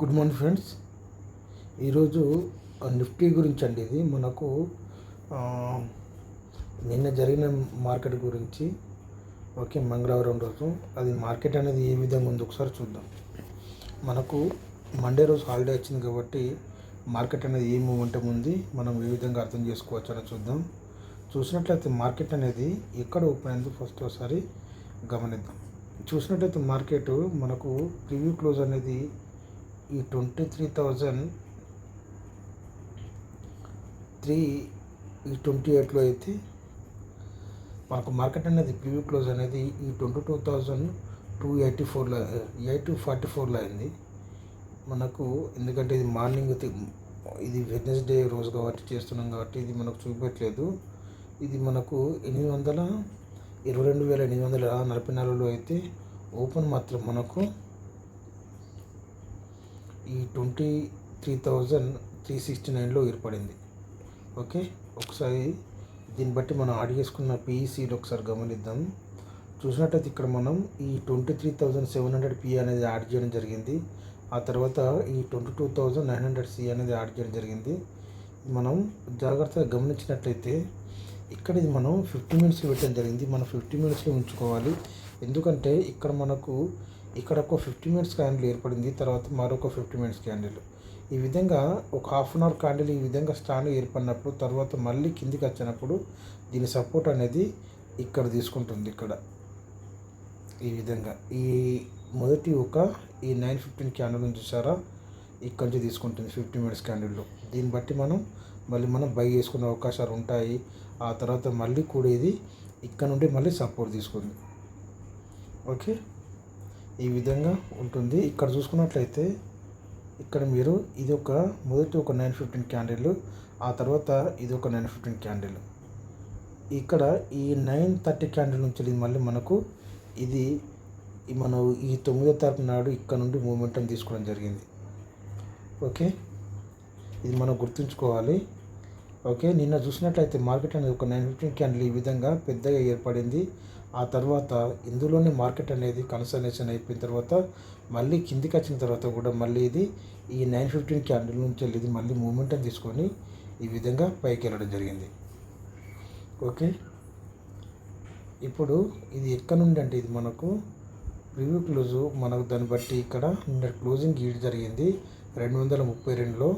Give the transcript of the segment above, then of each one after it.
Good morning friends. ఈరోజు Nifty గురించి అండి. ఇది మనకు ఆ, నిన్న జరిగిన మార్కెట్ గురించి. ఓకే, మంగళవారం రోజు అది మార్కెట్ అనేది ఏ విధంగా ఉంది ఒకసారి చూద్దాం. మనకు మండే రోజు హాలిడే వచ్చింది కాబట్టి మార్కెట్ అనేది ఏ మూమెంటం ఉంది, మనం ఏ విధంగా అర్థం చేసుకోవచ్చు అని చూద్దాం. చూసినట్లయితే మార్కెట్ అనేది ఎక్కడ ఓపెన్ అయిందో ఫస్ట్ ఒకసారి గమనిద్దాం. చూసినట్లయితే మార్కెట్ మనకు ప్రివ్యూ క్లోజ్ అనేది ఈ 23,003 ఈ 28లో అయితే మనకు మార్కెట్ అనేది ప్రివ్యూ క్లోజ్ అనేది ఈ 22,284లో 844లో అయింది మనకు. ఎందుకంటే ఇది మార్నింగ్ ఇది వెడ్నెస్డే రోజు కాబట్టి చేస్తున్నాం కాబట్టి ఇది మనకు చూపెట్టలేదు. ఇది మనకు 22,844లో అయితే ఓపెన్ మాత్రం మనకు ఈ 23,369లో ఏర్పడింది. ఓకే, ఒకసారి దీన్ని బట్టి మనం యాడ్ చేసుకున్న పిఈసీలు ఒకసారి గమనిద్దాం. చూసినట్టయితే ఇక్కడ మనం ఈ 23,700 పి అనేది యాడ్ చేయడం జరిగింది. ఆ తర్వాత ఈ 22,900 సి అనేది యాడ్ చేయడం జరిగింది. మనం జాగ్రత్తగా గమనించినట్లయితే ఇక్కడ ఇది మనం 50 మినిట్స్లో పెట్టడం జరిగింది. మనం 50 మినిట్స్లో ఉంచుకోవాలి. ఎందుకంటే ఇక్కడ మనకు ఇక్కడ ఒక 50 మినిట్స్ క్యాండిల్ ఏర్పడింది, తర్వాత మరొక 50 మినిట్స్ క్యాండిల్. ఈ విధంగా ఒక హాఫ్ అన్ అవర్ క్యాండిల్ ఈ విధంగా స్టాండ్ ఏర్పడినప్పుడు తర్వాత మళ్ళీ కిందికి వచ్చినప్పుడు దీని సపోర్ట్ అనేది ఇక్కడ తీసుకుంటుంది. ఇక్కడ ఈ విధంగా ఈ మొదటి ఈ 9:15 క్యాండిల్ నుంచి చూసారా, ఇక్కడ నుంచి తీసుకుంటుంది 50 మినిట్స్ క్యాండిల్లో. దీన్ని బట్టి మనం బై చేసుకునే అవకాశాలు ఉంటాయి. ఆ తర్వాత మళ్ళీ కూడా ఇది ఇక్కడ నుండి మళ్ళీ సపోర్ట్ తీసుకుంది. ఓకే, ఈ విధంగా ఉంటుంది. ఇక్కడ చూసుకున్నట్లయితే ఇక్కడ మీరు ఇది మొదటి 9:15 క్యాండిల్, ఆ తర్వాత ఇది 9:15 క్యాండిల్. ఇక్కడ ఈ 9:30 క్యాండిల్ నుంచి మళ్ళీ మనకు ఇది మనం ఈ 9వ తారీఖు నాడు ఇక్కడ నుండి మూమెంటం తీసుకోవడం జరిగింది. ఓకే, ఇది మనం గుర్తుంచుకోవాలి. ఓకే, నిన్న చూసినట్లయితే మార్కెట్ అనేది 9:15 క్యాండిల్ ఈ విధంగా పెద్దగా ఏర్పడింది. ఆ తర్వాత ఇందులోనే మార్కెట్ అనేది కన్సల్టేషన్ అయిపోయిన తర్వాత మళ్ళీ కిందికి వచ్చిన తర్వాత కూడా మళ్ళీ ఇది ఈ 9:15 క్యాండిల్ నుంచి ఇది మళ్ళీ మూమెంటం తీసుకొని ఈ విధంగా పైకి వెళ్ళడం జరిగింది. ఓకే, ఇప్పుడు ఇది ఎక్కడ నుండి అంటే ఇది మనకు ప్రివ్యూ క్లోజు మనకు దాన్ని బట్టి ఇక్కడ నిన్న క్లోజింగ్ గీడ్ జరిగింది 232లో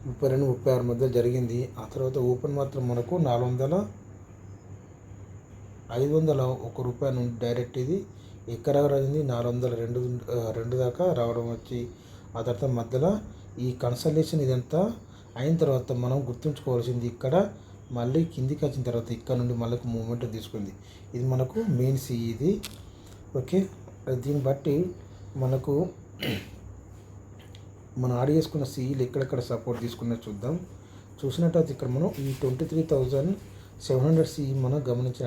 32-36 మధ్య జరిగింది. ఆ తర్వాత ఓపెన్ మాత్రం మనకు 501 రూపాయల నుండి డైరెక్ట్ ఇది ఎక్కడ రాయింది 402 దాకా రావడం వచ్చి ఆ తర్వాత మధ్యలో ఈ కన్సల్టేషన్ ఇదంతా అయిన తర్వాత మనం గుర్తుంచుకోవాల్సింది ఇక్కడ మళ్ళీ కిందికి వచ్చిన తర్వాత ఇక్కడ నుండి మళ్ళీ మూమెంట్ తీసుకుంది. ఇది మనకు మెయిన్ సి ఇది. ఓకే, దీన్ని బట్టి మనకు మనం యాడ్ చేసుకున్న సిఈలు ఎక్కడెక్కడ సపోర్ట్ తీసుకున్నా చూద్దాం. చూసినట్టయితే ఇక్కడ మనం ఈ 23,700 సిఈ మనం గమనించిన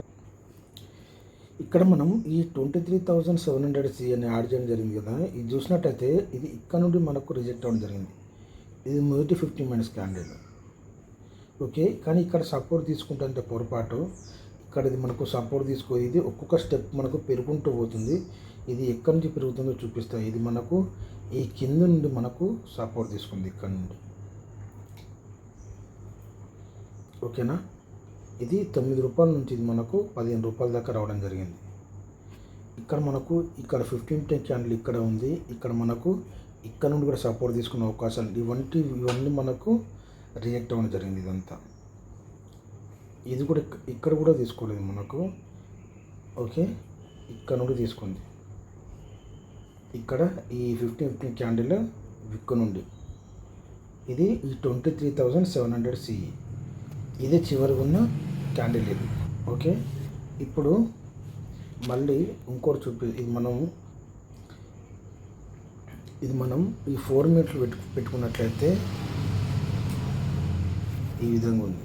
ఇక్కడ మనం ఈ 23,700 సి అని యాడ్ చేయడం జరిగింది కదా. ఇది చూసినట్టయితే ఇది ఇక్కడ నుండి మనకు రిజెక్ట్ అవ్వడం జరిగింది. ఇది మొదటి 50 మినిట్స్ క్యాండిల్. ఓకే, కానీ ఇక్కడ సపోర్ట్ తీసుకుంటే పొరపాటు. ఇక్కడ ఇది మనకు సపోర్ట్ తీసుకో ఇది ఒక్కొక్క స్టెప్ మనకు పెరుగుకుంటూ పోతుంది. ఇది ఎక్కడి నుంచి పెరుగుతుందో చూపిస్తాయి. ఇది మనకు ఈ కింద నుండి మనకు సపోర్ట్ తీసుకుంది ఇక్కడ నుండి. ఓకేనా, ఇది 9 రూపాయల నుంచి ఇది మనకు 15 రూపాయల దాకా రావడం జరిగింది. ఇక్కడ మనకు ఇక్కడ 15 క్యాండిల్ ఇక్కడ ఉంది. ఇక్కడ మనకు ఇక్కడ నుండి కూడా సపోర్ట్ తీసుకునే అవకాశాలు ఇవన్నీ మనకు రిజెక్ట్ అవ్వడం జరిగింది. ఇదంతా ఇది కూడా ఇక్కడ కూడా తీసుకోలేదు మనకు. ఓకే, ఇక్కడ నుండి తీసుకుంది. ఇక్కడ ఈ 15 క్యాండిల్ విక్ నుండి ఇది ఈ 23,700 సిఈ ఇది చివరికి ఉన్న క్యాండిల్ ఇది. ఓకే, ఇప్పుడు మళ్ళీ ఇంకోటి ఇది మనం ఈ 4 మినిట్లు పెట్టుకున్నట్లయితే ఈ విధంగా ఉంది.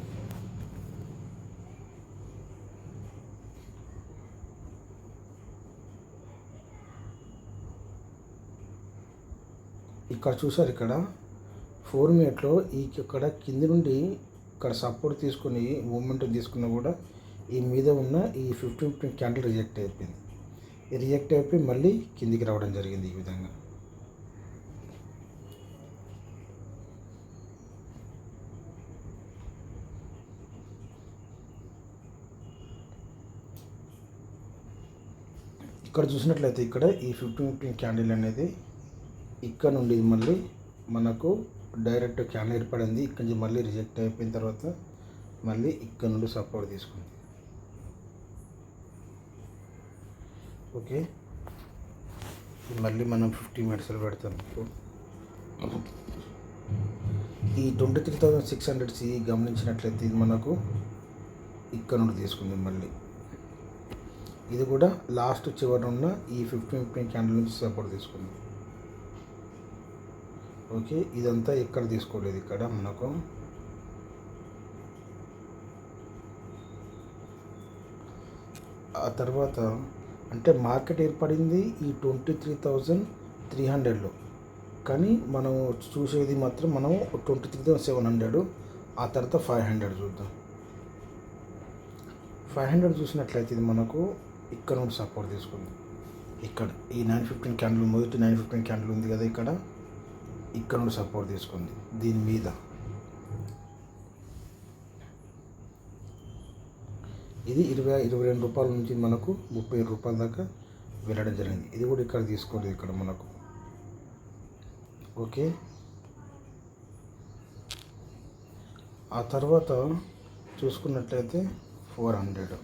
ఇక్కడ చూసారు, ఇక్కడ 4 మినిట్లో ఇక్కడ కింది నుండి ఇక్కడ సపోర్ట్ తీసుకుని మూమెంట్ తీసుకున్నా కూడా ఈ మీద ఉన్న ఈ 15 క్యాండిల్ రిజెక్ట్ అయిపోయింది. రిజెక్ట్ అయిపోయి మళ్ళీ కిందికి రావడం జరిగింది ఈ విధంగా. ఇక్కడ చూసినట్లయితే ఇక్కడ ఈ 15 క్యాండిల్ అనేది ఇక్కడ నుండి మళ్ళీ మనకు డైరెక్ట్ క్యాండిల్ ఏర్పడింది. ఇక్కడ నుంచి మళ్ళీ రిజెక్ట్ అయిపోయిన తర్వాత మళ్ళీ ఇక్కడ నుండి సపోర్ట్ తీసుకుంది. ఓకే, మళ్ళీ మనం 50 మినిట్స్లో పెడతాం. ఈ 23,600 సిఈ గమనించినట్లయితే ఇది మనకు ఇక్కడ నుండి తీసుకుంది. మళ్ళీ ఇది కూడా లాస్ట్ చివరి ఉన్న ఈ 15 క్యాండిల్ నుంచి సపోర్ట్ తీసుకుంది. ఓకే, ఇదంతా ఎక్కడ తీసుకోలేదు, ఇక్కడ మనకు ఆ తర్వాత అంటే మార్కెట్ ఏర్పడింది ఈ 23,300లో, కానీ మనం చూసేది మాత్రం మనం 23,700, ఆ తర్వాత 500 చూద్దాం. 500 చూసినట్లయితే ఇది మనకు ఇక్కడ నుండి సపోర్ట్ తీసుకుంది. ఇక్కడ ఈ 915 క్యాండిల్, మొదటి 915 క్యాండిల్ ఉంది కదా, ఇక్కడ నుండి సపోర్ట్ తీసుకుంది. దీని మీద ఇది 22 రూపాయల నుంచి మనకు 37 రూపాయల దాకా వెళ్ళడం జరిగింది. ఇది కూడా ఇక్కడ తీసుకోలేదు, ఇక్కడ మనకు. ఓకే, ఆ తర్వాత చూసుకున్నట్లయితే 400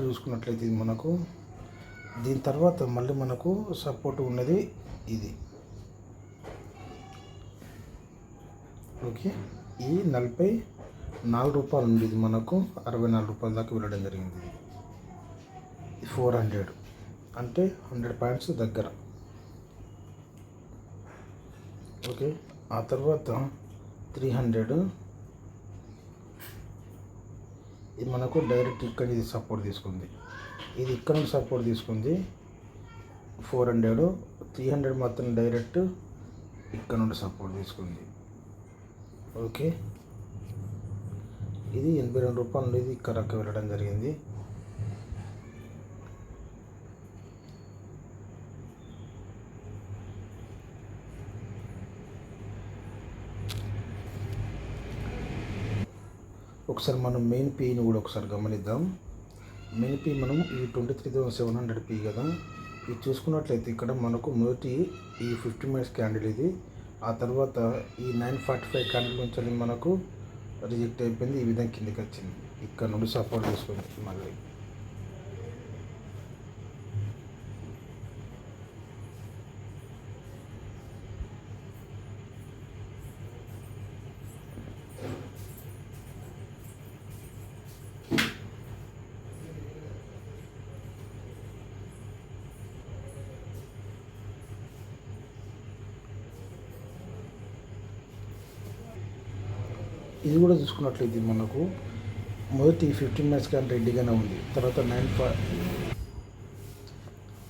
చూసుకున్నట్లయితే ఇది మనకు దీని తర్వాత మళ్ళీ మనకు సపోర్ట్ ఉన్నది ఇది. ఓకే, ఈ 44 రూపాయలు ఉంది, ఇది మనకు 64 రూపాయల దాకా వెళ్ళడం జరిగింది. 400 అంటే 100 పాయింట్స్ దగ్గర. ఓకే, ఆ తర్వాత 300 ఇది మనకు డైరెక్ట్ ఇక్కడ ఇది సపోర్ట్ తీసుకుంది. ఇది ఇక్కడ నుంచి సపోర్ట్ తీసుకుంది 400, 300 మాత్రం డైరెక్ట్ ఇక్కడ నుండి సపోర్ట్ తీసుకుంది. ఓకే, ఇది 82 రూపాయల నుండి ఇక్కడ వెళ్ళడం జరిగింది. ఒకసారి మనం మెయిన్ పీని కూడా ఒకసారి గమనిద్దాం. మెయిన్ పీ మనం ఈ 23,700 పీ కదా, ఇది చూసుకున్నట్లయితే ఇక్కడ మనకు మొదటి ఈ 50 మినిట్స్ క్యాండిల్ ఇది, ఆ తర్వాత ఈ 945 క్యాండిల్ నుంచి మనకు రిజెక్ట్ అయిపోయింది. ఈ విధంగా కిందకి వచ్చింది, ఇక్కడ నుండి సపోర్ట్ తీసుకుంది. మళ్ళీ ఇది కూడా చూసుకున్నట్లయితే మనకు మొదటి 15 మినిట్స్ క్యాండిల్ రెడ్డిగానే ఉంది, తర్వాత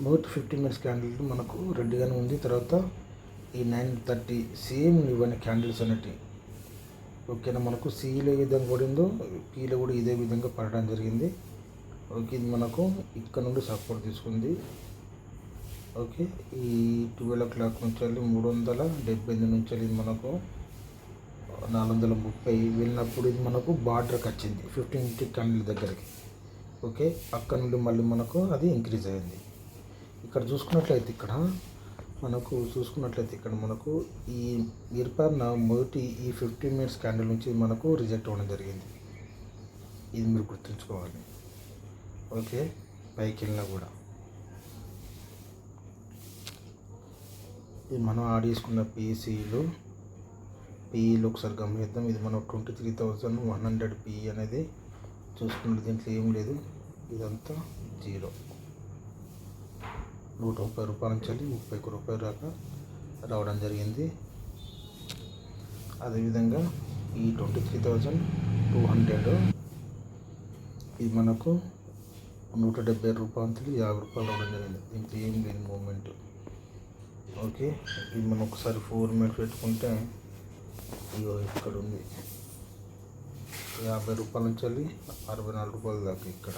మొదటి 15 మినిట్స్ క్యాండిల్ మనకు రెడ్డిగానే ఉంది, తర్వాత ఈ 930 సేమ్ ఇవన్నీ క్యాండిల్స్ అనేటివి. ఓకేనా, మనకు సిలో ఏ విధంగా పడిందో పీలో కూడా ఇదే విధంగా పడడం జరిగింది. ఓకే, ఇది మనకు ఇక్కడ నుండి సపోర్ట్ తీసుకుంది. ఓకే, ఈ 12 o'clock నుంచి వెళ్ళి 378 నుంచి వెళ్ళి మనకు 430 వెళ్ళినప్పుడు ఇది మనకు బార్డర్కి వచ్చింది 15 క్యాండిల్ దగ్గరికి. ఓకే, అక్కడ నుండి మళ్ళీ మనకు అది ఇంక్రీజ్ అయింది. ఇక్కడ చూసుకున్నట్లయితే ఇక్కడ మనకు ఈ ఏర్పడిన మొదటి ఈ 15 మినిట్స్ క్యాండిల్ నుంచి మనకు రిజెక్ట్ అవ్వడం జరిగింది. ఇది మీరు గుర్తుంచుకోవాలి. ఓకే, పైకి వెళ్ళినా కూడా ఇది మనం యాడ్ చేసుకున్న పీఈలు ఒకసారి గమనిద్దాం. ఇది మనం 23,100 పీ అనేది చూసుకున్నది, దీంట్లో ఏం లేదు, ఇదంతా 0. 130 రూపాయల నుంచి 31 రూపాయల దాకా రావడం జరిగింది. అదేవిధంగా ఈ 23,200 ఇది మనకు 170 రూపాయల నుంచి 50 రూపాయలు రావడం జరిగింది. దీంట్లో ఏం లేదు మూమెంట్. ఓకే, ఇది మనం ఒకసారి 4 మినిట్స్ పెట్టుకుంటే ఇగో ఇక్కడ ఉంది 50 రూపాయల నుంచి 64 రూపాయల దాకా. ఇక్కడ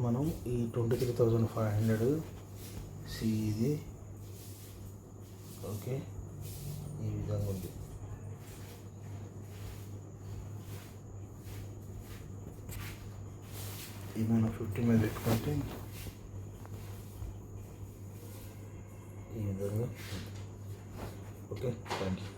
మనం ఈ 23,500 సి ఇది. ఓకే, ఈ విధంగా ఉంది. ఇది మనం 50 మీద పెట్టుకుంటే ఈ విధంగా. Okay, thank you.